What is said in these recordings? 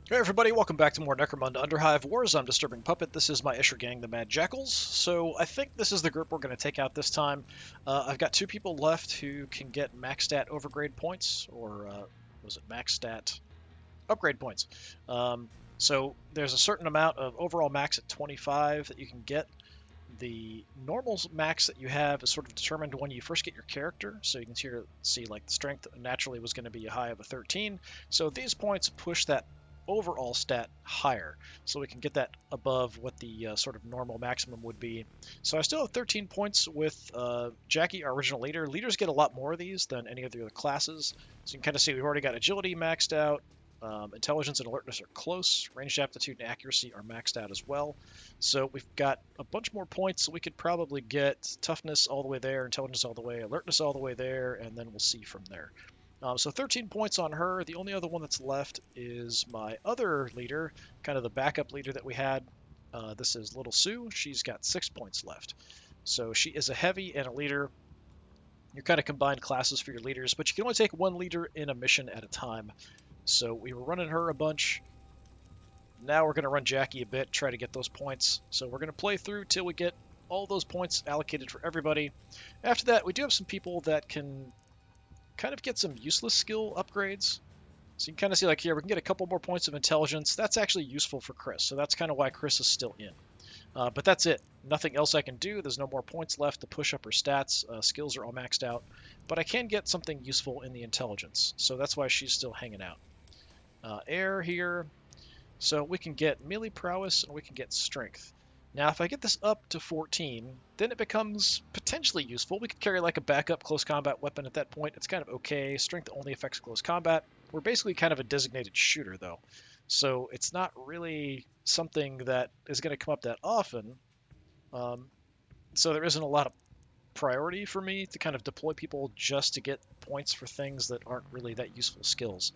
Hey everybody, welcome back to more Necromunda Underhive Wars. I'm DisturbingPuppet. This is my Escher gang, the Mad Jackals. So I think this is the group we're going to take out this time. I've got two people left who can get max stat overgrade points, or was it max stat upgrade points? So there's a certain amount of overall max at 25 that you can get. The normal max that you have is sort of determined when you first get your character. So you can see like the strength naturally was going to be a high of a 13. So these points push that overall stat higher, so we can get that above what the sort of normal maximum would be. So I still have 13 points with Jackie, our original leader. Leaders get a lot more of these than any of the other classes. So you can kind of see we've already got agility maxed out. Intelligence and alertness are close. Ranged aptitude and accuracy are maxed out as well. So we've got a bunch more points. So we could probably get toughness all the way there, intelligence all the way, alertness all the way there, and then we'll see from there. So 13 points on her. The only other one that's left is my other leader, kind of the backup leader that we had. This is Little Sue. She's got 6 points left. So she is a heavy and a leader. You kind of combine classes for your leaders, but you can only take one leader in a mission at a time. So we were running her a bunch. Now we're going to run Jackie a bit, try to get those points. So we're going to play through till we get all those points allocated for everybody. After that, we do have some people that can kind of get some useless skill upgrades. So you can kind of see like here, we can get a couple more points of intelligence. That's actually useful for Chris. So that's kind of why Chris is still in. But that's it. Nothing else I can do. There's no more points left to push up her stats. Skills are all maxed out. But I can get something useful in the intelligence. So that's why she's still hanging out. Air here. So we can get melee prowess and we can get strength. Now, if I get this up to 14, then it becomes potentially useful. We could carry like a backup close combat weapon at that point. It's kind of okay. Strength only affects close combat. We're basically kind of a designated shooter, though. So it's not really something that is going to come up that often. So there isn't a lot of priority for me to kind of deploy people just to get points for things that aren't really that useful skills.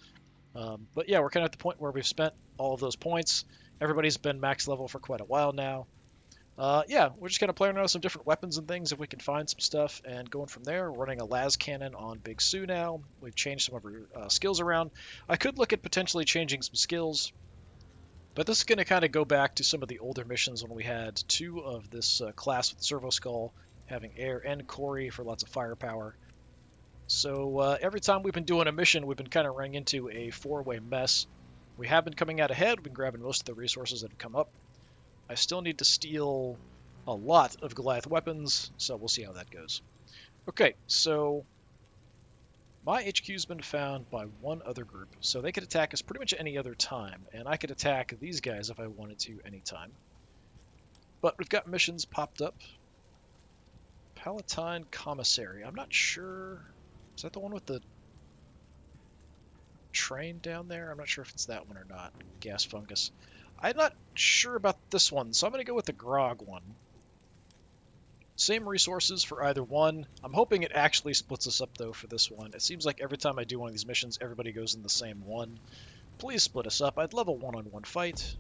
But yeah, we're kind of at the point where we've spent all of those points. Everybody's been max level for quite a while now. Yeah, we're just kind of playing around with some different weapons and things if we can find some stuff, and going from there. We're running a las cannon on Big Sue now. We've changed some of her skills around. I could look at potentially changing some skills, but this is going to kind of go back to some of the older missions when we had two of this class with Servo Skull, having Air and Corey for lots of firepower. So every time we've been doing a mission, we've been kind of running into a four-way mess. We have been coming out ahead. We've been grabbing most of the resources that have come up. I still need to steal a lot of Goliath weapons, so we'll see how that goes. Okay, so my HQ's been found by one other group, so they could attack us pretty much any other time, and I could attack these guys if I wanted to anytime. But we've got missions popped up. Palatine Commissary. I'm not sure. Is that the one with the train down there? I'm not sure if it's that one or not. Gas fungus. I'm not sure about this one, so I'm going to go with the Grog one. Same resources for either one. I'm hoping it actually splits us up, though, for this one. It seems like every time I do one of these missions, everybody goes in the same one. Please split us up. I'd love a one-on-one fight.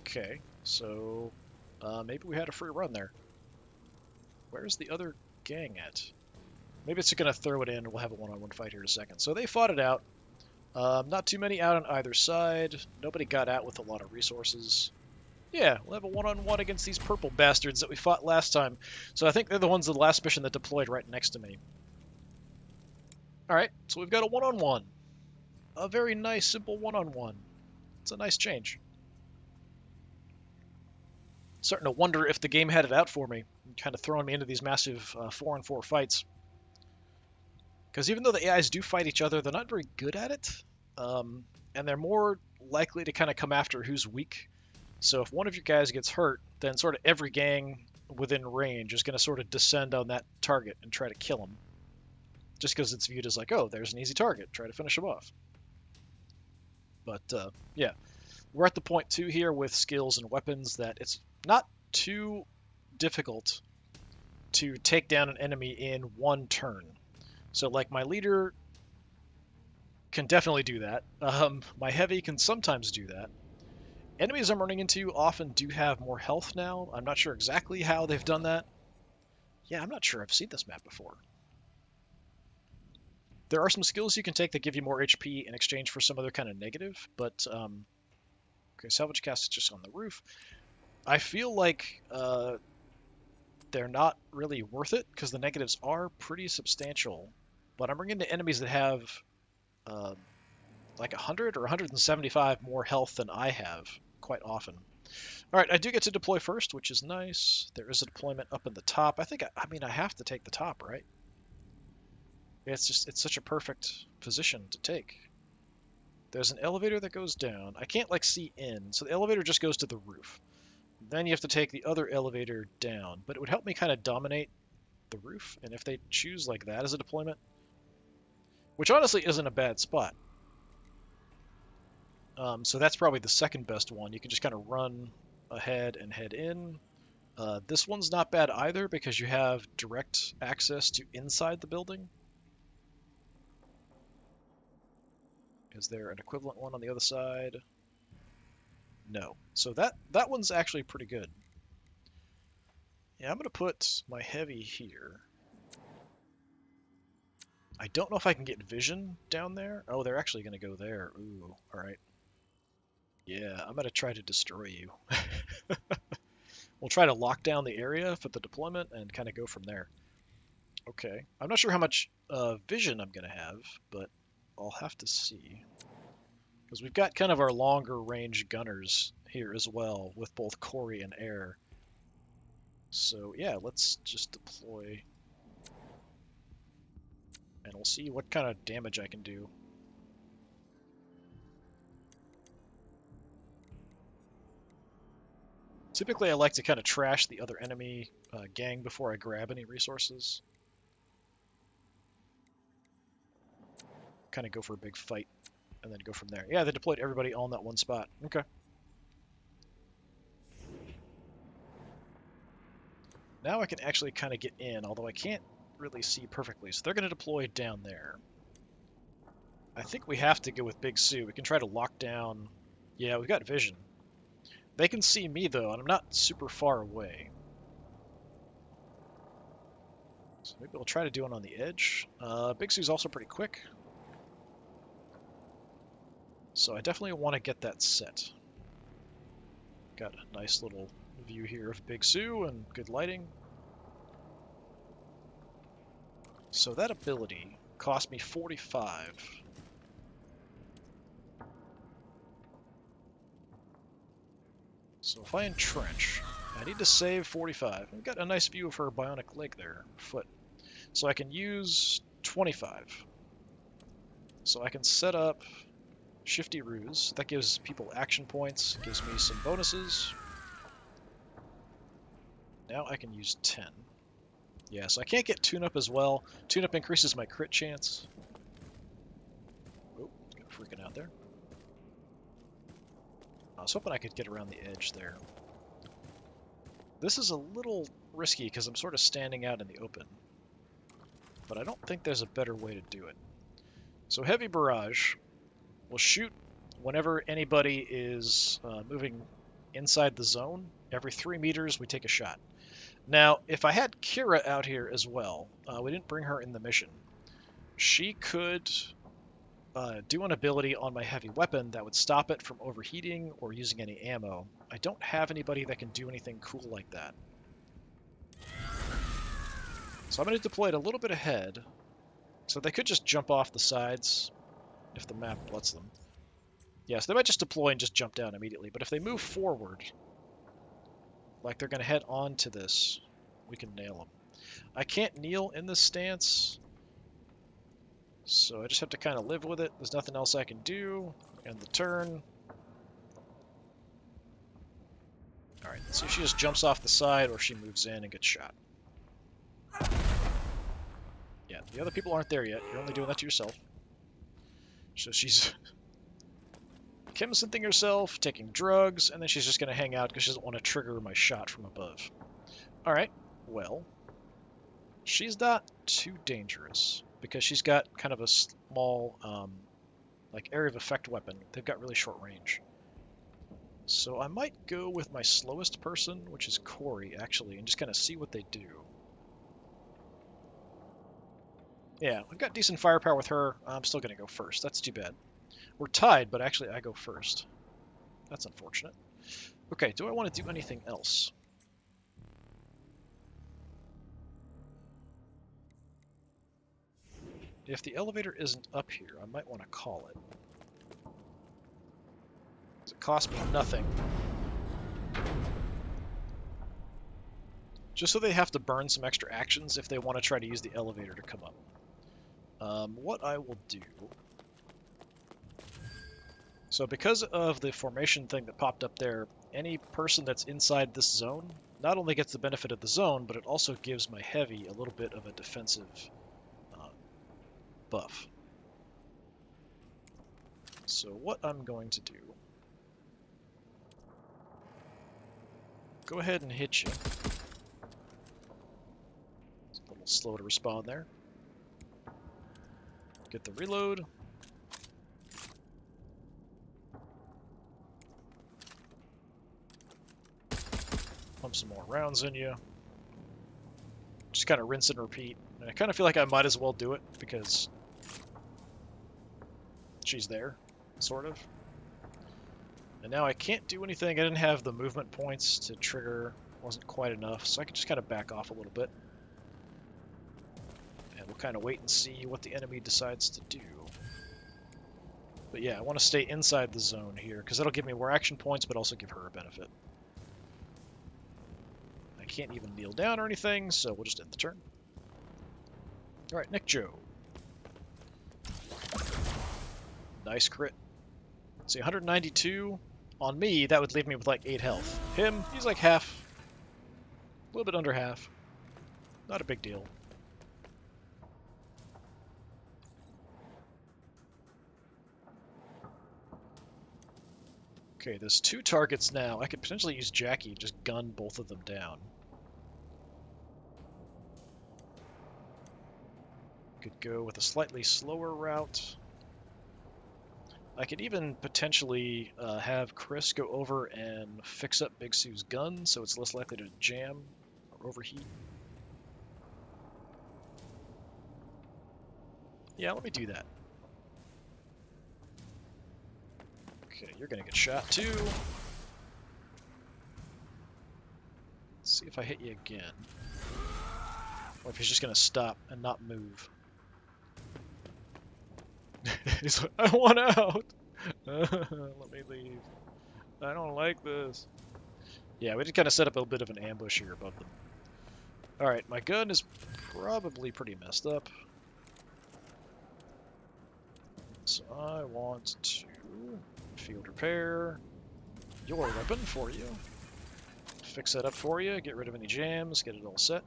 Okay, so maybe we had a free run there. Where's the other gang at? Maybe it's going to throw it in and we'll have a one-on-one fight here in a second. So they fought it out. Not too many out on either side. Nobody got out with a lot of resources. Yeah, we'll have a one-on-one against these purple bastards that we fought last time. So I think they're the ones in the last mission that deployed right next to me. Alright, so we've got a one-on-one. A very nice, simple one-on-one. It's a nice change. Starting to wonder if the game had it out for me. Kind of throwing me into these massive 4-on-4 fights. Because even though the AIs do fight each other, they're not very good at it. And they're more likely to kind of come after who's weak. So if one of your guys gets hurt, then sort of every gang within range is going to sort of descend on that target and try to kill him. Just because it's viewed as like, oh, there's an easy target. Try to finish him off. But yeah, we're at the point too here with skills and weapons that it's not too difficult to take down an enemy in one turn. So like my leader can definitely do that. My heavy can sometimes do that. Enemies I'm running into often do have more health now. I'm not sure exactly how they've done that. Yeah, I'm not sure I've seen this map before. There are some skills you can take that give you more HP in exchange for some other kind of negative, but okay, salvage cast is just on the roof. I feel like they're not really worth it because the negatives are pretty substantial. But I'm bringing to enemies that have uh, like 100 or 175 more health than I have quite often. All right, I do get to deploy first, which is nice. There is a deployment up in the top. I mean, I have to take the top, right? It's such a perfect position to take. There's an elevator that goes down. I can't like see in, so the elevator just goes to the roof. Then you have to take the other elevator down, but it would help me kind of dominate the roof, and if they choose like that as a deployment, which honestly isn't a bad spot. So that's probably the second best one. You can just kind of run ahead and head in. This one's not bad either because you have direct access to inside the building. Is there an equivalent one on the other side? No. So that one's actually pretty good. Yeah, I'm going to put my heavy here. I don't know if I can get vision down there. Oh, they're actually going to go there. Ooh, all right. Yeah, I'm going to try to destroy you. We'll try to lock down the area for the deployment and kind of go from there. Okay. I'm not sure how much vision I'm going to have, but I'll have to see. Because we've got kind of our longer range gunners here as well with both Corey and Air. So yeah, let's just deploy. And we'll see what kind of damage I can do. Typically, I like to kind of trash the other enemy gang before I grab any resources. Kind of go for a big fight, and then go from there. Yeah, they deployed everybody on that one spot. Okay. Now I can actually kind of get in, although I can't really see perfectly. So they're going to deploy down there. I think we have to go with Big Sue. We can try to lock down... Yeah, we've got vision. They can see me, though, and I'm not super far away. So maybe we'll try to do one on the edge. Big Sue's also pretty quick. So I definitely want to get that set. Got a nice little view here of Big Sue and good lighting. So that ability cost me 45. So if I entrench, I need to save 45. I've got a nice view of her bionic leg there, foot. So I can use 25. So I can set up Shifty Ruse. That gives people action points, gives me some bonuses. Now I can use 10. Yeah, so I can't get Tune-Up as well. Tune-Up increases my crit chance. Oh, got freaking out there. I was hoping I could get around the edge there. This is a little risky because I'm sort of standing out in the open. But I don't think there's a better way to do it. So Heavy Barrage will shoot whenever anybody is moving inside the zone. Every 3 meters we take a shot. Now, if I had Kira out here as well, we didn't bring her in the mission. She could do an ability on my heavy weapon that would stop it from overheating or using any ammo. I don't have anybody that can do anything cool like that. So I'm going to deploy it a little bit ahead, so they could just jump off the sides if the map lets them. Yeah, so they might just deploy and just jump down immediately, but if they move forward, like they're going to head on to this, we can nail them. I can't kneel in this stance, so I just have to kind of live with it. There's nothing else I can do. End the turn. Alright, let's see if she just jumps off the side or she moves in and gets shot. Yeah, the other people aren't there yet. You're only doing that to yourself. So she's chemsynthing herself, taking drugs, and then she's just going to hang out because she doesn't want to trigger my shot from above. Alright, well, she's not too dangerous because she's got kind of a small, like, area of effect weapon. They've got really short range. So I might go with my slowest person, which is Corey, actually, and just kind of see what they do. Yeah, I've got decent firepower with her. I'm still going to go first. That's too bad. We're tied, but actually I go first. That's unfortunate. Okay, do I want to do anything else? If the elevator isn't up here, I might want to call it. It costs me nothing. Just so they have to burn some extra actions if they want to try to use the elevator to come up. What I will do... So because of the formation thing that popped up there, any person that's inside this zone not only gets the benefit of the zone, but it also gives my heavy a little bit of a defensive buff. So what I'm going to do... Go ahead and hit you. It's a little slow to respond there. Get the reload. Pump some more rounds in you. Just kind of rinse and repeat. And I kind of feel like I might as well do it because she's there, sort of. And now I can't do anything. I didn't have the movement points to trigger. Wasn't quite enough, so I could just kind of back off a little bit. And we'll kind of wait and see what the enemy decides to do. But yeah, I want to stay inside the zone here because that'll give me more action points, but also give her a benefit. I can't even kneel down or anything, so we'll just end the turn. Alright, Nick Joe. Nice crit. See, 192 on me, that would leave me with like 8 health. Him, he's like half. A little bit under half. Not a big deal. Okay, there's 2 targets now. I could potentially use Jackie and just gun both of them down. Could go with a slightly slower route. I could even potentially have Chris go over and fix up Big Sue's gun so it's less likely to jam or overheat. Yeah, let me do that. Okay, you're gonna get shot too. Let's see if I hit you again. Or if he's just gonna stop and not move. He's like, I want out! Let me leave. I don't like this. Yeah, we just kind of set up a bit of an ambush here above them. Alright, my gun is probably pretty messed up. So I want to field repair your weapon for you. Fix that up for you, get rid of any jams, get it all set.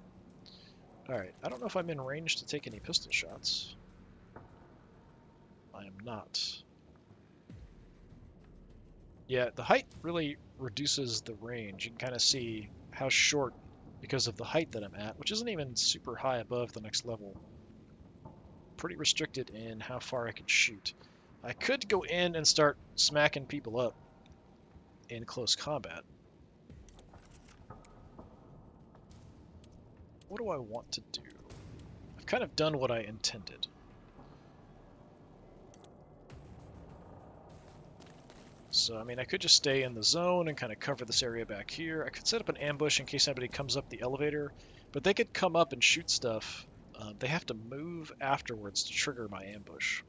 Alright, I don't know if I'm in range to take any pistol shots. I am not. Yeah, the height really reduces the range. You can kind of see how short, because of the height that I'm at, which isn't even super high above the next level. Pretty restricted in how far I can shoot. I could go in and start smacking people up in close combat. What do I want to do? I've kind of done what I intended. So, I mean, I could just stay in the zone and kind of cover this area back here. I could set up an ambush in case anybody comes up the elevator, but they could come up and shoot stuff. They have to move afterwards to trigger my ambush.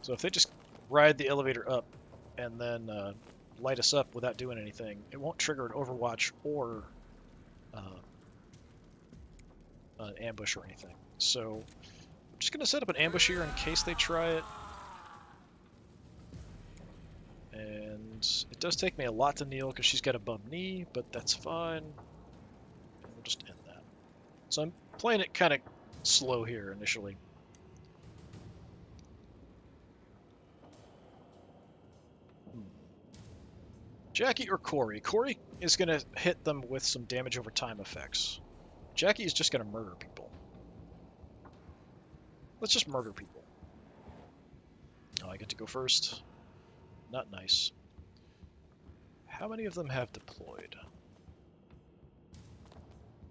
So if they just ride the elevator up and then light us up without doing anything, it won't trigger an overwatch or an ambush or anything. So I'm just going to set up an ambush here in case they try it. And it does take me a lot to kneel because she's got a bum knee, but that's fine. And we'll just end that. So I'm playing it kind of slow here initially. Jackie or Corey? Corey is going to hit them with some damage over time effects. Jackie is just going to murder people. Let's just murder people. Oh, I get to go first. Not nice. How many of them have deployed?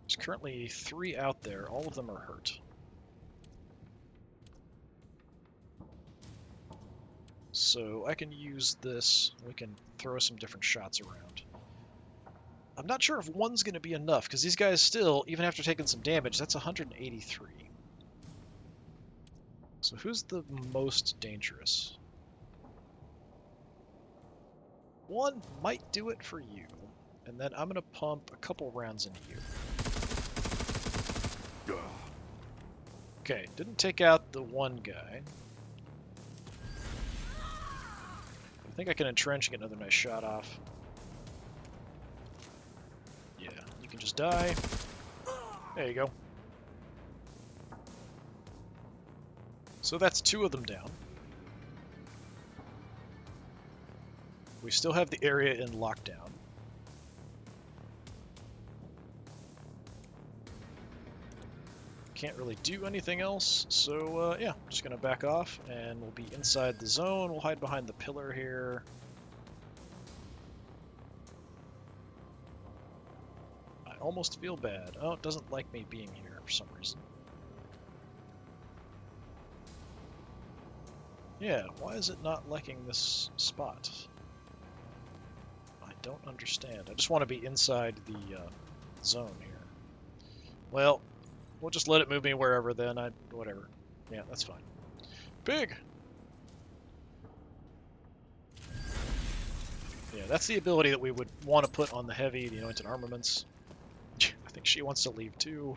Just currently 3 out there. All of them are hurt. So I can use this. We can throw some different shots around. I'm not sure if one's going to be enough, because these guys still, even after taking some damage, that's 183. So who's the most dangerous? One might do it for you, and then I'm going to pump a couple rounds into you. Okay, didn't take out the one guy. I think I can entrench and get another nice shot off. Yeah, you can just die. There you go. So that's 2 of them down. We still have the area in lockdown. Can't really do anything else, so yeah, just gonna back off, and we'll be inside the zone. We'll hide behind the pillar here. I almost feel bad. Oh, it doesn't like me being here for some reason. Yeah, why is it not liking this spot? I don't understand. I just want to be inside the zone here. Well, we'll just let it move me wherever then. Whatever. Yeah, that's fine. Pig! Yeah, that's the ability that we would want to put on the heavy, the anointed armaments. I think she wants to leave too.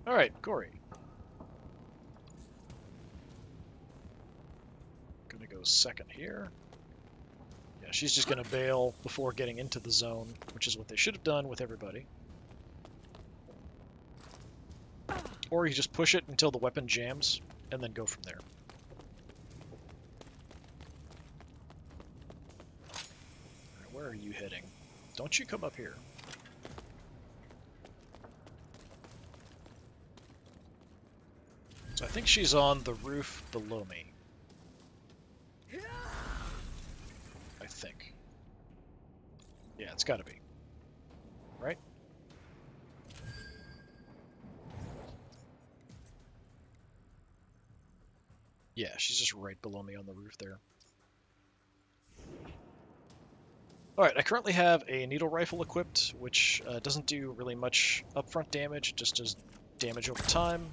Alright, Gory. Gonna go second here. Yeah, she's just gonna bail before getting into the zone, which is what they should have done with everybody. Or you just push it until the weapon jams, and then go from there. Alright, where are you heading? Don't you come up here. So I think she's on the roof below me. I think. Yeah, it's gotta be. Right? Yeah, she's just right below me on the roof there. Alright, I currently have a needle rifle equipped, which doesn't do really much upfront damage, just does damage over time.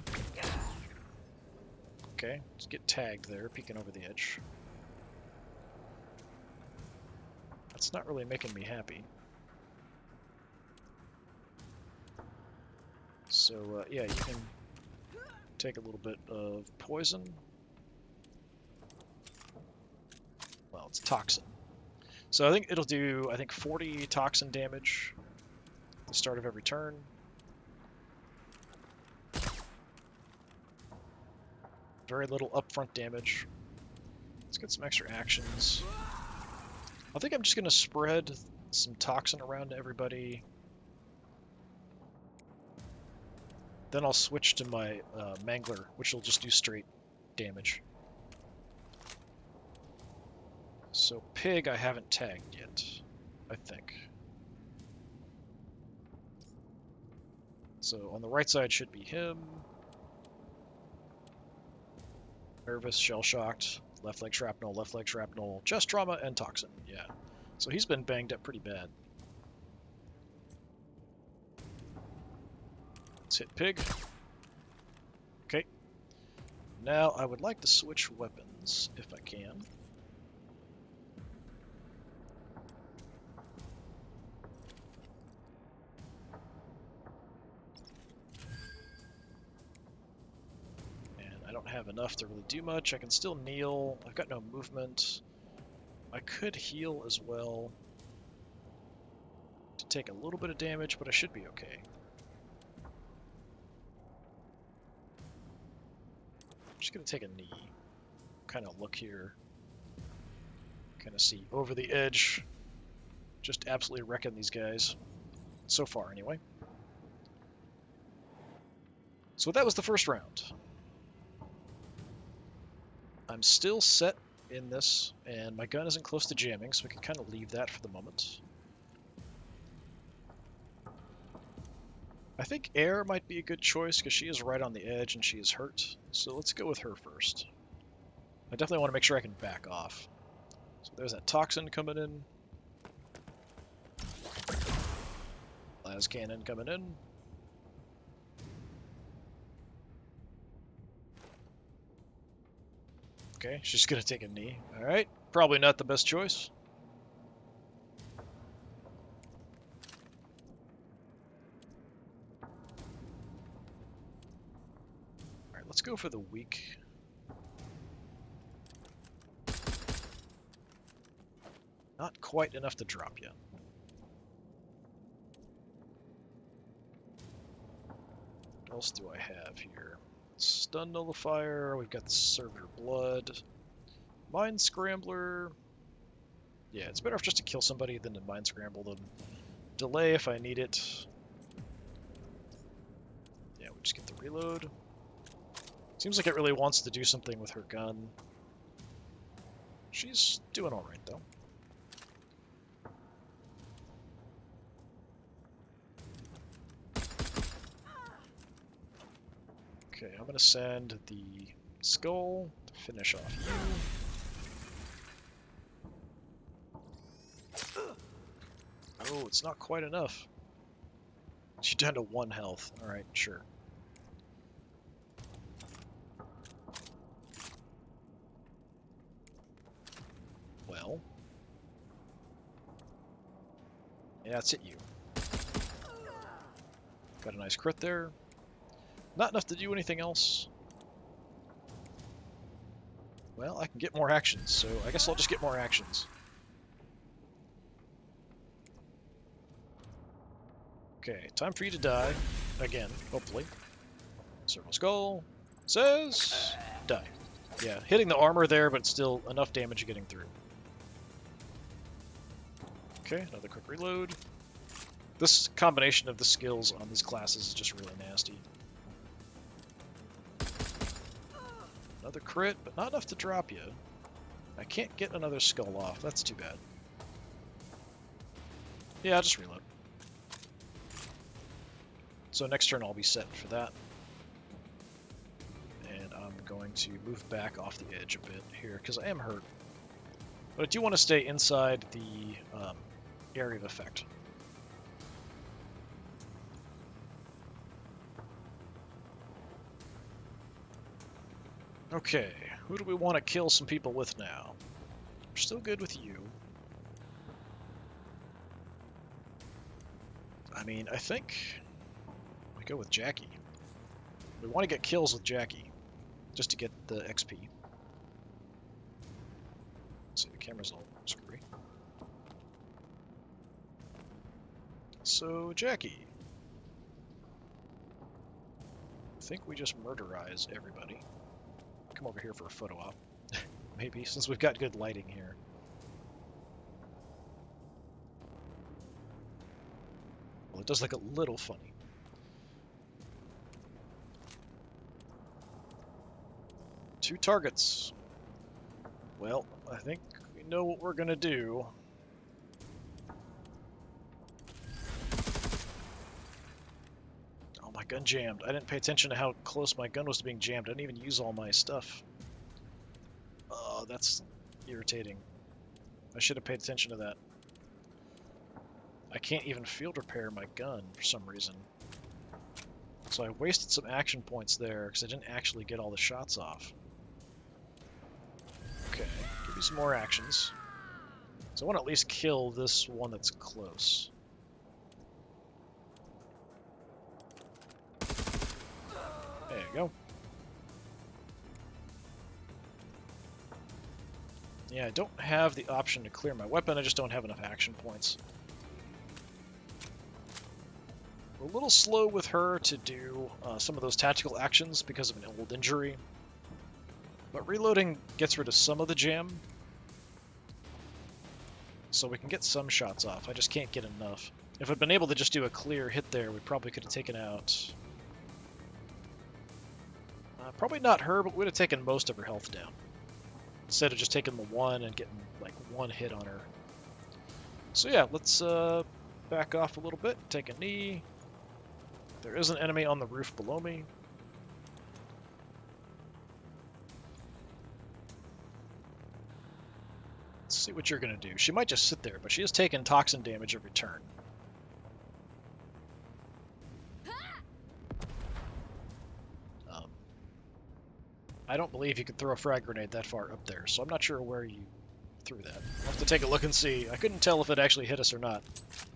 Okay, let's get tagged there, peeking over the edge. That's not really making me happy. So, yeah, you can take a little bit of poison. Well, it's toxin. So I think it'll do, 40 toxin damage at the start of every turn. Very little upfront damage. Let's get some extra actions. I think I'm just going to spread some toxin around to everybody. Then I'll switch to my Mangler, which will just do straight damage. So Pig I haven't tagged yet, I think. So on the right side should be him. Nervous, shell-shocked, left leg shrapnel, chest trauma, and toxin. Yeah. So he's been banged up pretty bad. Let's hit Pig. Okay. Now I would like to switch weapons, if I can. I don't have enough to really do much. I can still kneel. I've got no movement. I could heal as well to take a little bit of damage, but I should be okay. I'm just going to take a knee. Kind of look here. Kind of see over the edge. Just absolutely wrecking these guys. So far, anyway. So that was the first round. I'm still set in this, and my gun isn't close to jamming, so we can kind of leave that for the moment. I think air might be a good choice because she is right on the edge and she is hurt. So let's go with her first. I definitely want to make sure I can back off. So there's that toxin coming in. Las cannon coming in. Okay, she's gonna take a knee. Alright, probably not the best choice. Alright, let's go for the weak. Not quite enough to drop yet. What else do I have here? Stun nullifier, we've got the Servitor Blood. Mind Scrambler. Yeah, it's better off just to kill somebody than to Mind Scramble them. Delay if I need it. Yeah, we just get the reload. Seems like it really wants to do something with her gun. She's doing alright, though. Okay, I'm gonna send the skull to finish off you. Oh, it's not quite enough. She's down to 1 health. Alright, sure. Well. Yeah, it's hit you. Got a nice crit there. Not enough to do anything else. Well, I can get more actions, so I guess I'll just get more actions. Okay, time for you to die. Again, hopefully. Circle Skull says die. Yeah, hitting the armor there, but still enough damage getting through. Okay, another quick reload. This combination of the skills on these classes is just really nasty. Another crit, but not enough to drop you. I can't get another skull off. That's too bad. Yeah, I'll just reload. So next turn I'll be set for that. And I'm going to move back off the edge a bit here, because I am hurt. But I do want to stay inside the area of effect. Okay, who do we want to kill some people with now? We're still good with you. I mean, I think we go with Jackie. We want to get kills with Jackie, just to get the XP. Let's see, the camera's all screwy. So, Jackie. I think we just murderize everybody. Come over here for a photo op. Maybe, since we've got good lighting here. Well, it does look a little funny. Two targets. Well, I think we know what we're gonna do. Oh, my gun jammed. I didn't pay attention to how close my gun was to being jammed. I didn't even use all my stuff. Oh, that's irritating. I should have paid attention to that. I can't even field repair my gun for some reason. So I wasted some action points there because I didn't actually get all the shots off. Okay, give me some more actions. So I want to at least kill this one that's close. There you go. Yeah, I don't have the option to clear my weapon, I just don't have enough action points. We're a little slow with her to do some of those tactical actions because of an old injury. But reloading gets rid of some of the jam. So we can get some shots off, I just can't get enough. If I'd been able to just do a clear hit there, we probably could have taken out... probably not her, but we would have taken most of her health down. Instead of just taking the one and getting like one hit on her. So yeah, let's back off a little bit, take a knee. There is an enemy on the roof below me. Let's see what you're going to do. She might just sit there, but she has taken toxin damage every turn. I don't believe you could throw a frag grenade that far up there, so I'm not sure where you threw that. I'll have to take a look and see. I couldn't tell if it actually hit us or not.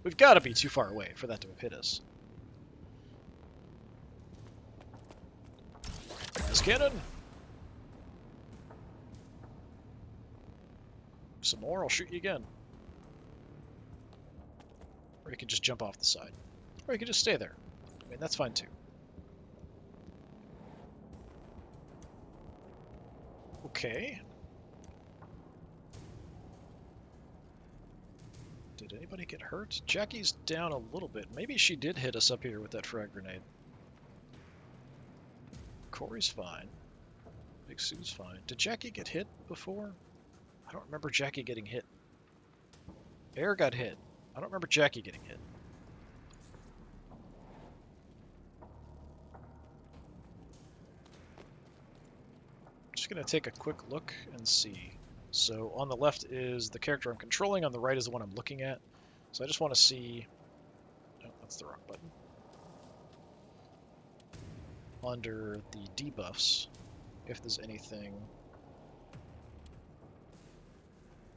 We've got to be too far away for that to have hit us. Glass cannon! Some more, I'll shoot you again. Or you can just jump off the side. Or you can just stay there. I mean, that's fine too. Okay. Did anybody get hurt? Jackie's down a little bit. Maybe she did hit us up here with that frag grenade. Corey's fine. Big Sue's fine. Did Jackie get hit before? I don't remember Jackie getting hit. Air got hit. I don't remember Jackie getting hit. Just going to take a quick look and see. So on the left is the character I'm controlling, on the right is the one I'm looking at. So I just want to see... Oh, that's the wrong button. Under the debuffs, if there's anything...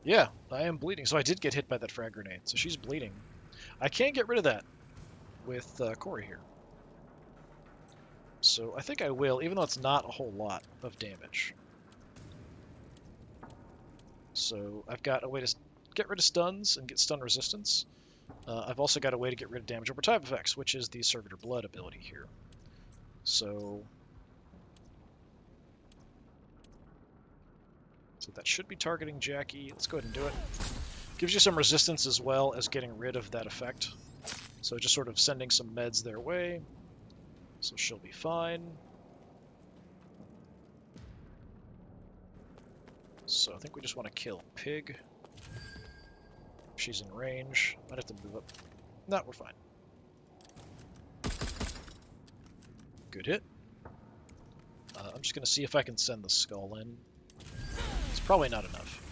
Yeah, I am bleeding, so I did get hit by that frag grenade, so she's bleeding. I can get rid of that with Corey here. So I think I will, even though it's not a whole lot of damage. So I've got a way to get rid of stuns and get stun resistance. I've also got a way to get rid of damage over time effects, which is the Servitor Blood ability here. So that should be targeting Jackie. Let's go ahead and do it. Gives you some resistance as well as getting rid of that effect. So just sort of sending some meds their way. So she'll be fine. So I think we just want to kill Pig. She's in range. Might have to move up. No, we're fine. Good hit. I'm just going to see if I can send the skull in. It's probably not enough.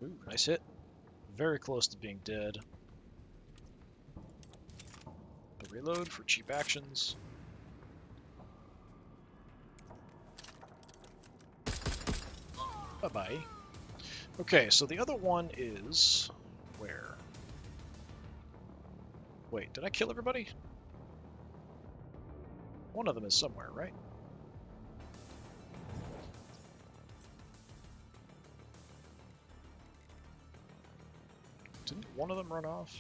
Ooh, nice hit. Very close to being dead. The reload for cheap actions. Bye-bye. Okay, so the other one is... where? Wait, did I kill everybody? One of them is somewhere, right? Didn't one of them run off?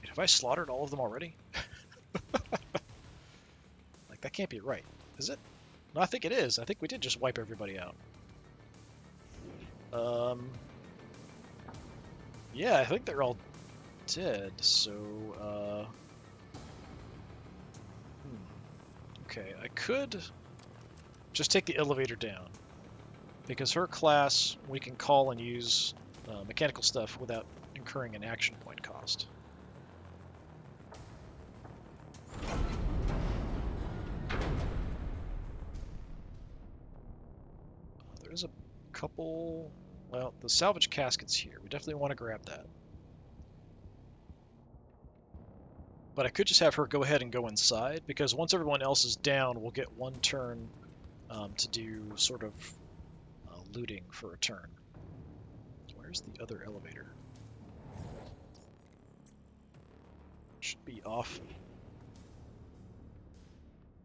Wait, have I slaughtered all of them already? Like, that can't be right, is it? No, I think it is. I think we did just wipe everybody out. Yeah, I think they're all dead, so, Okay, I could just take the elevator down, because her class, we can call and use mechanical stuff without incurring an action point cost. There's a couple... Well, the salvage casket's here. We definitely want to grab that. But I could just have her go ahead and go inside, because once everyone else is down, we'll get one turn to do sort of looting for a turn. Where's the other elevator? Should be off,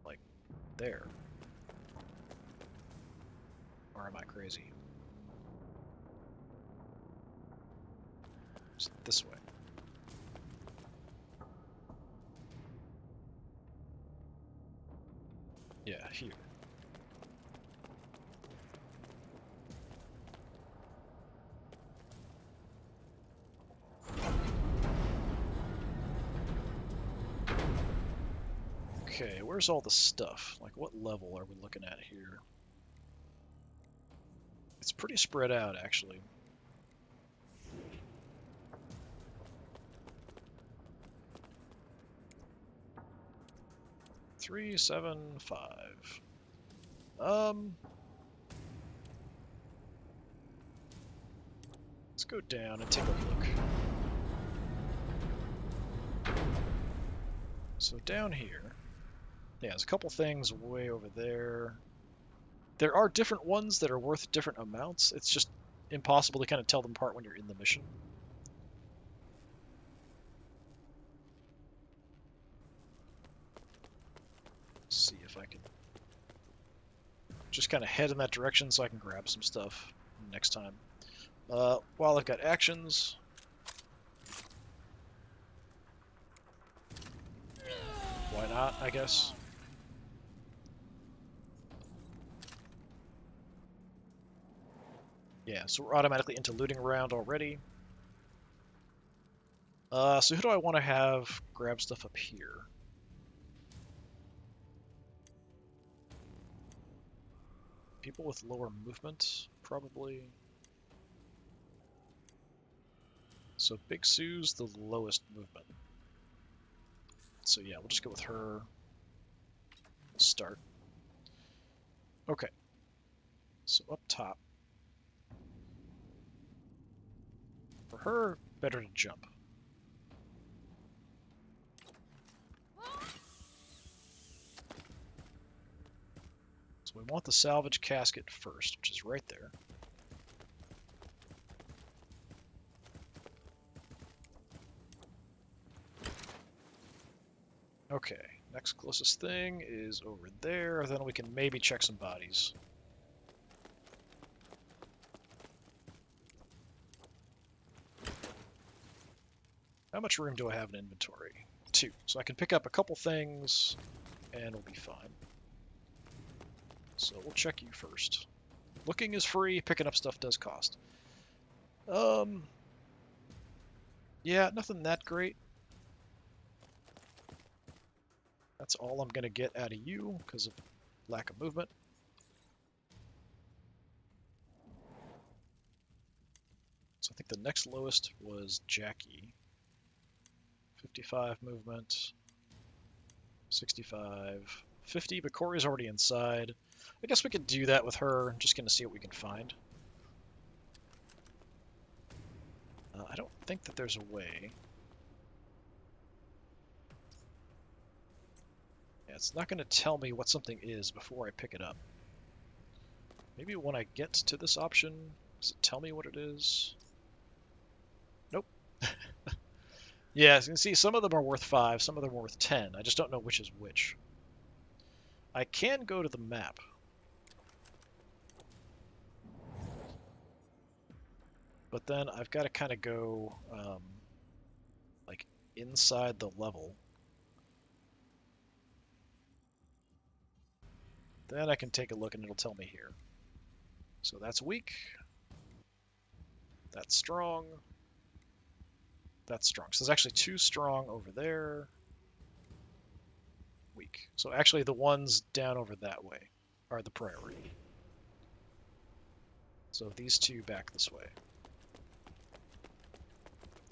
like, there. Or am I crazy? It's this way. Yeah, here. Okay, where's all the stuff? Like, what level are we looking at here? It's pretty spread out, actually. 3, 7, 5. Let's go down and take a look. So down here, yeah, there's a couple things way over there. There are different ones that are worth different amounts. It's just impossible to kind of tell them apart when you're in the mission. Let's see if I can just kind of head in that direction so I can grab some stuff next time. While I've got actions, why not, I guess? Yeah, so we're automatically into looting round already. So who do I want to have grab stuff up here? People with lower movement, probably. So Big Sue's the lowest movement. So yeah, we'll just go with her. We'll start. Okay. So up top. For her, better to jump. So we want the salvage casket first, which is right there. Okay, next closest thing is over there, then we can maybe check some bodies. How much room do I have in inventory? 2. So I can pick up a couple things, and we'll be fine. So we'll check you first. Looking is free, picking up stuff does cost. Yeah, nothing that great. That's all I'm going to get out of you because of lack of movement. So I think the next lowest was Jackie. 55 movement, 65, 50, but Corey's already inside. I guess we could do that with her. I'm just going to see what we can find. I don't think that there's a way. Yeah, it's not going to tell me what something is before I pick it up. Maybe when I get to this option, does it tell me what it is? Nope. Yeah, as you can see, some of them are worth 5, some of them are worth 10. I just don't know which is which. I can go to the map. But then I've got to kind of go, like, inside the level. Then I can take a look and it'll tell me here. So that's weak. That's strong. That's strong. So there's actually 2 strong over there. Weak. So actually the ones down over that way are the priority. So these 2 back this way.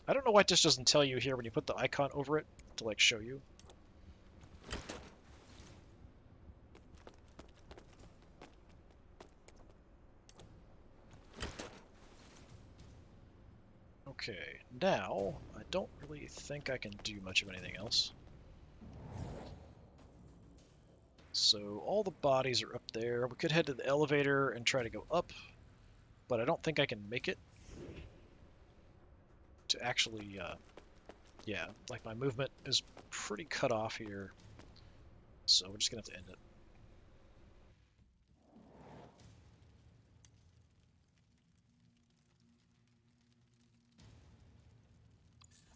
I don't know why it just doesn't tell you here when you put the icon over it to like show you. Okay, now I don't really think I can do much of anything else. So all the bodies are up there. We could head to the elevator and try to go up, but I don't think I can make it to actually, yeah, like my movement is pretty cut off here, so we're just gonna have to end it.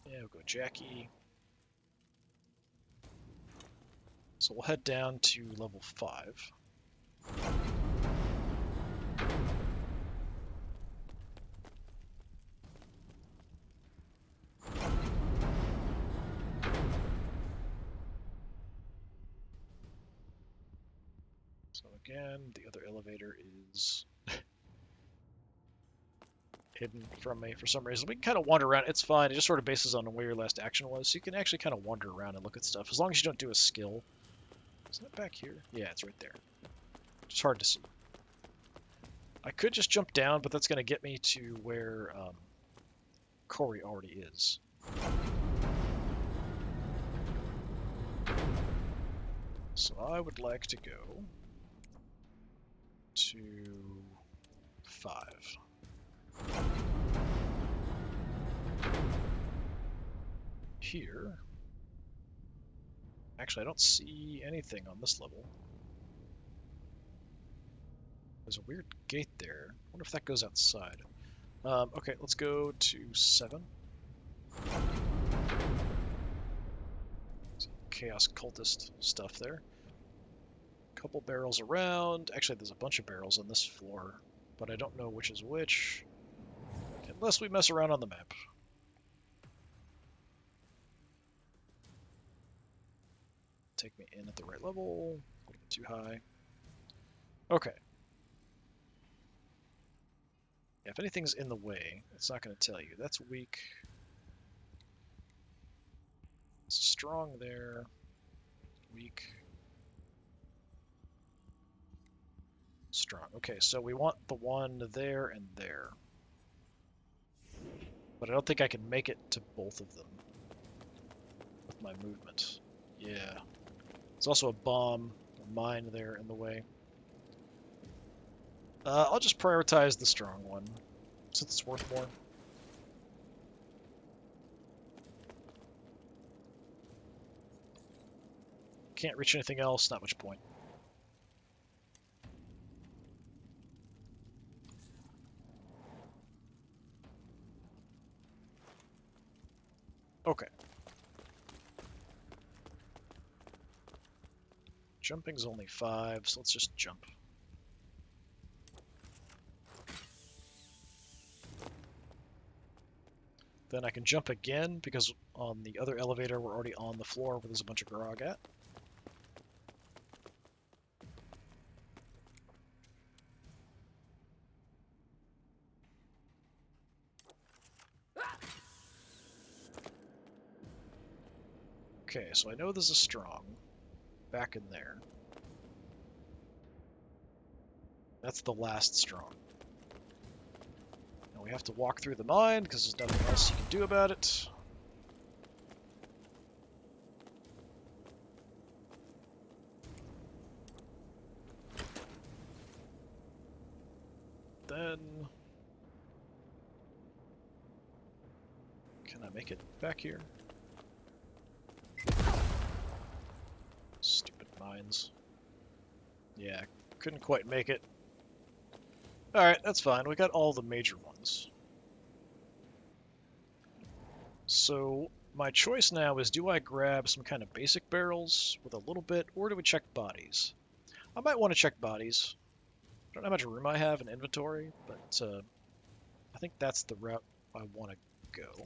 Yeah, we'll go Jackie. So we'll head down to level 5. So again, the other elevator is hidden from me for some reason. We can kind of wander around. It's fine. It just sort of bases on where your last action was. So you can actually kind of wander around and look at stuff as long as you don't do a skill. Isn't it back here? Yeah, it's right there. It's hard to see. I could just jump down, but that's going to get me to where Corey already is. So I would like to go to 5. Here. Actually, I don't see anything on this level. There's a weird gate there. I wonder if that goes outside. Okay, let's go to 7. Some Chaos Cultist stuff there. Couple barrels around. Actually, there's a bunch of barrels on this floor, but I don't know which is which. Unless we mess around on the map. Take me in at the right level. A little bit too high. Okay. Yeah, if anything's in the way, it's not going to tell you. That's weak. It's strong there. Weak. Strong. Okay, so we want the one there and there. But I don't think I can make it to both of them with my movement. Yeah. There's also a bomb, a mine there in the way. I'll just prioritize the strong one, since it's worth more. Can't reach anything else, not much point. Okay. Jumping's only 5, so let's just jump. Then I can jump again, because on the other elevator we're already on the floor where there's a bunch of grog at. Okay, so I know there's a strong back in there. That's the last strong. And we have to walk through the mine, because there's nothing else you can do about it. Then... Can I make it back here? Stupid mines. Yeah, couldn't quite make it. Alright, that's fine. We got all the major ones. So, my choice now is, do I grab some kind of basic barrels with a little bit, or do we check bodies? I might want to check bodies. I don't know how much room I have in inventory, but I think that's the route I want to go.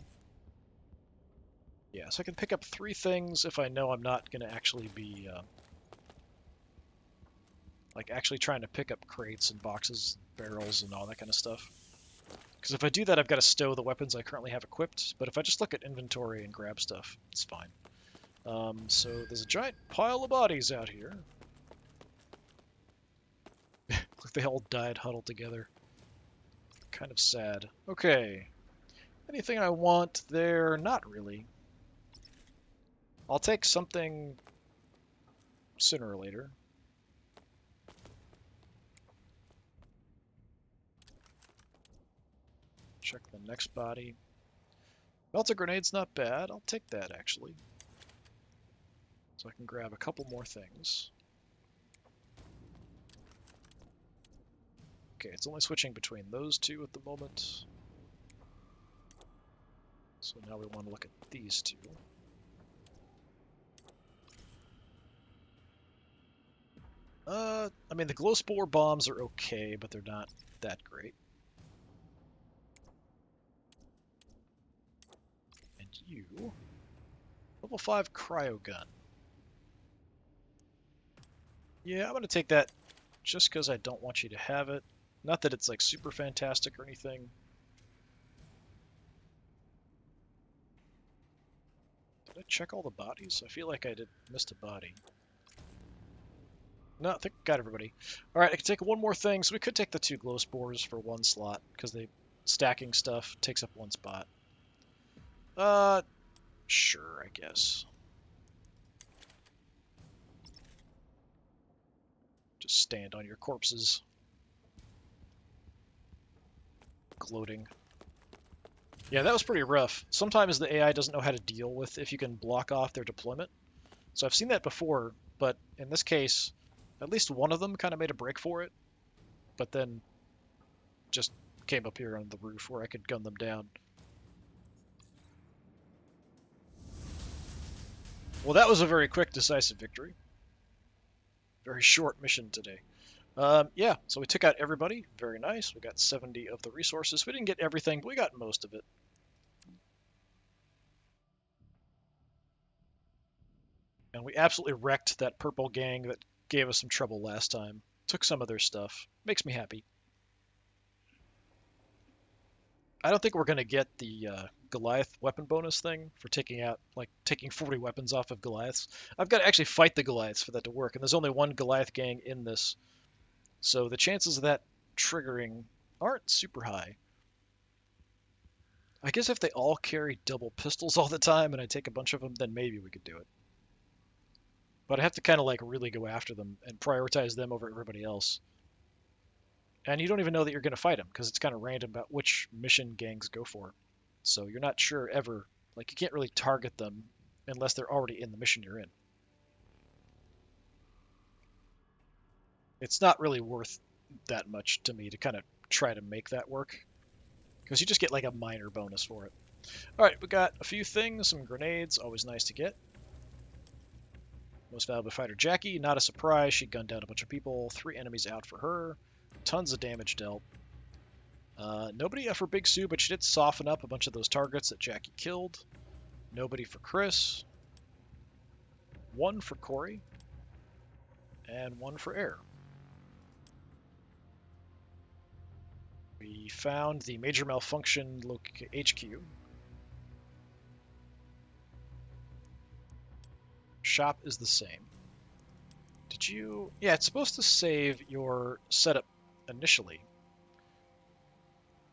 Yeah, so I can pick up 3 things if I know I'm not going to actually be, like, actually trying to pick up crates and boxes, barrels, and all that kind of stuff. Because if I do that, I've got to stow the weapons I currently have equipped, but if I just look at inventory and grab stuff, it's fine. So there's a giant pile of bodies out here. Like they all died huddled together. Kind of sad. Okay. Anything I want there? Not really. I'll take something sooner or later. Check the next body. Melter grenade's not bad. I'll take that, actually. So I can grab a couple more things. Okay, it's only switching between those two at the moment. So now we want to look at these two. I mean, the glow spore bombs are okay, but they're not that great. And you... Level 5 cryo gun. Yeah, I'm going to take that just because I don't want you to have it. Not that it's like super fantastic or anything. Did I check all the bodies? I feel like I missed a body. No, I think we got everybody. All right, I can take one more thing. So we could take the 2 glow spores for 1 slot because they stacking stuff takes up 1 spot. Sure, I guess. Just stand on your corpses, gloating. Yeah, that was pretty rough. Sometimes the AI doesn't know how to deal with if you can block off their deployment. So I've seen that before, but in this case, at least one of them kind of made a break for it, but then just came up here on the roof where I could gun them down. Well, that was a very quick, decisive victory. Very short mission today. Yeah, so we took out everybody. Very nice. We got 70 of the resources. We didn't get everything, but we got most of it. And we absolutely wrecked that purple gang that gave us some trouble last time. Took some of their stuff. Makes me happy. I don't think we're going to get the Goliath weapon bonus thing for taking 40 weapons off of Goliaths. I've got to actually fight the Goliaths for that to work, and there's only one Goliath gang in this, so the chances of that triggering aren't super high. I guess if they all carry double pistols all the time and I take a bunch of them, then maybe we could do it. But I have to kind of like really go after them and prioritize them over everybody else. And you don't even know that you're going to fight them because it's kind of random about which mission gangs go for. So you're not sure ever, like you can't really target them unless they're already in the mission you're in. It's not really worth that much to me to kind of try to make that work because you just get like a minor bonus for it. All right, we got a few things, some grenades, always nice to get. Most valuable fighter Jackie, not a surprise, she gunned down a bunch of people, 3 enemies out for her, tons of damage dealt. Nobody for Big Sue, but she did soften up a bunch of those targets that Jackie killed. Nobody for Chris. 1 for Corey. And 1 for Air. We found the major malfunction HQ. Shop is the same. Did you... Yeah, it's supposed to save your setup initially.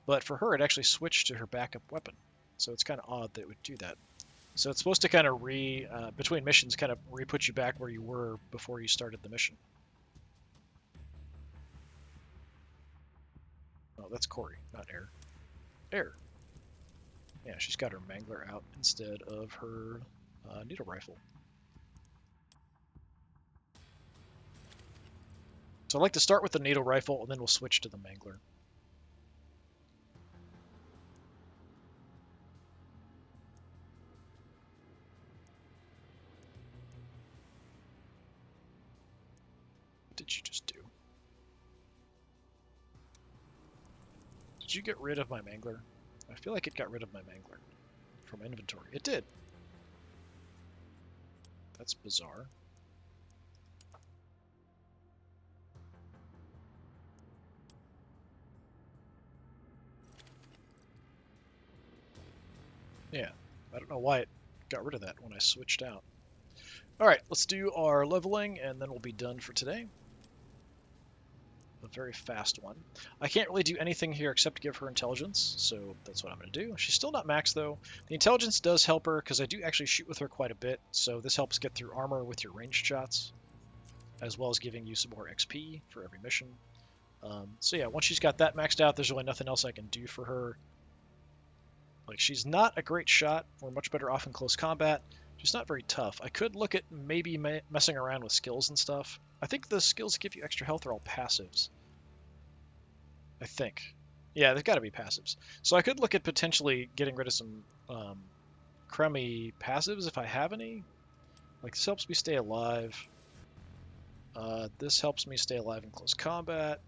But for her, it actually switched to her backup weapon. So it's kind of odd that it would do that. So it's supposed to kind of between missions, kind of re-put you back where you were before you started the mission. Oh, that's Corey, not Air. Air. Yeah, she's got her Mangler out instead of her needle rifle. So I like to start with the needle rifle, and then we'll switch to the Mangler. What did you just do? Did you get rid of my Mangler? I feel like it got rid of my Mangler from inventory. It did. That's bizarre. Yeah, I don't know why it got rid of that when I switched out. Alright, let's do our leveling, and then we'll be done for today. A very fast one. I can't really do anything here except give her intelligence, so that's what I'm going to do. She's still not maxed, though. The intelligence does help her, because I do actually shoot with her quite a bit, so this helps get through armor with your ranged shots, as well as giving you some more XP for every mission. So yeah, once she's got that maxed out, there's really nothing else I can do for her. Like, she's not a great shot. We're much better off in close combat. She's not very tough. I could look at maybe messing around with skills and stuff. I think the skills that give you extra health are all passives. I think. Yeah, they've got to be passives. So I could look at potentially getting rid of some crummy passives if I have any. Like, this helps me stay alive. This helps me stay alive in close combat.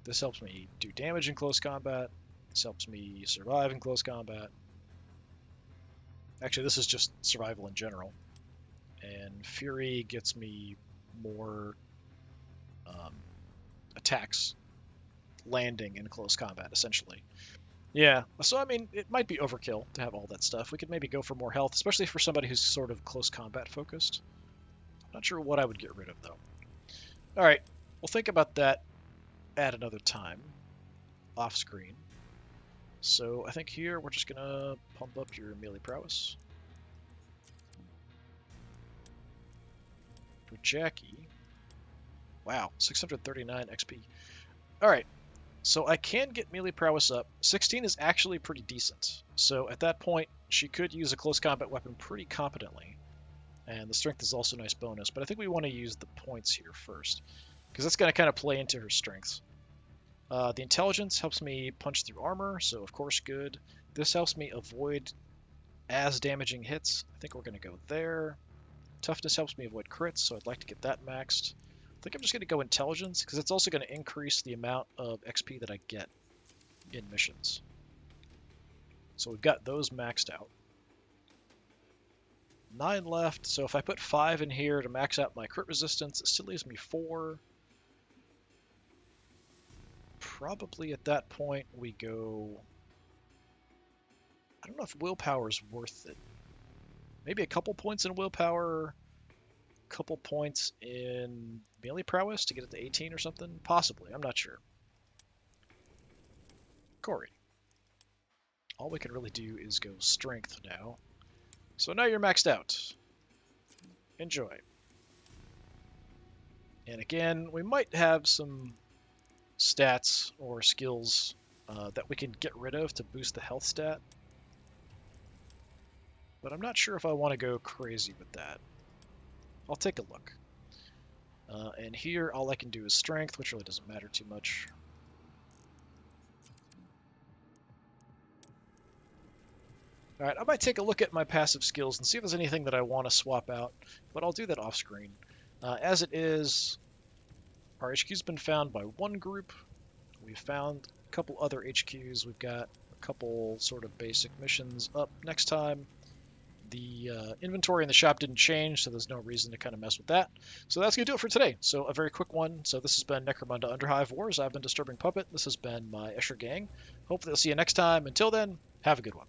This helps me do damage in close combat. This helps me survive in close combat. Actually, this is just survival in general. And Fury gets me more attacks landing in close combat, essentially. Yeah, so I mean, it might be overkill to have all that stuff. We could maybe go for more health, especially for somebody who's sort of close combat focused. Not sure what I would get rid of, though. All right, we'll think about that at another time, off screen. So I think here we're just gonna pump up your melee prowess. For Jackie, wow, 639 XP. All right, so I can get melee prowess up. 16 is actually pretty decent. So at that point, she could use a close combat weapon pretty competently. And the strength is also a nice bonus, but I think we want to use the points here first, because that's going to kind of play into her strengths. The intelligence helps me punch through armor, so of course good. This helps me avoid as damaging hits. I think we're going to go there. Toughness helps me avoid crits, so I'd like to get that maxed. I think I'm just going to go intelligence, because it's also going to increase the amount of XP that I get in missions. So we've got those maxed out. 9 left, so if I put 5 in here to max out my crit resistance, it still leaves me 4. Probably at that point we go... I don't know if willpower is worth it. Maybe a couple points in willpower, a couple points in melee prowess to get it to 18 or something? Possibly, I'm not sure. Corey. All we can really do is go strength now. So now you're maxed out. Enjoy. And again, we might have some stats or skills that we can get rid of to boost the health stat. But I'm not sure if I want to go crazy with that. I'll take a look. And here, all I can do is strength, which really doesn't matter too much. Alright, I might take a look at my passive skills and see if there's anything that I want to swap out, but I'll do that off screen. As it is, our HQ's been found by one group. We've found a couple other HQs. We've got a couple sort of basic missions up next time. The inventory in the shop didn't change, so there's no reason to kind of mess with that. So that's going to do it for today. So a very quick one. So this has been Necromunda Underhive Wars. I've been Disturbing Puppet. This has been my Escher gang. Hopefully I'll see you next time. Until then, have a good one.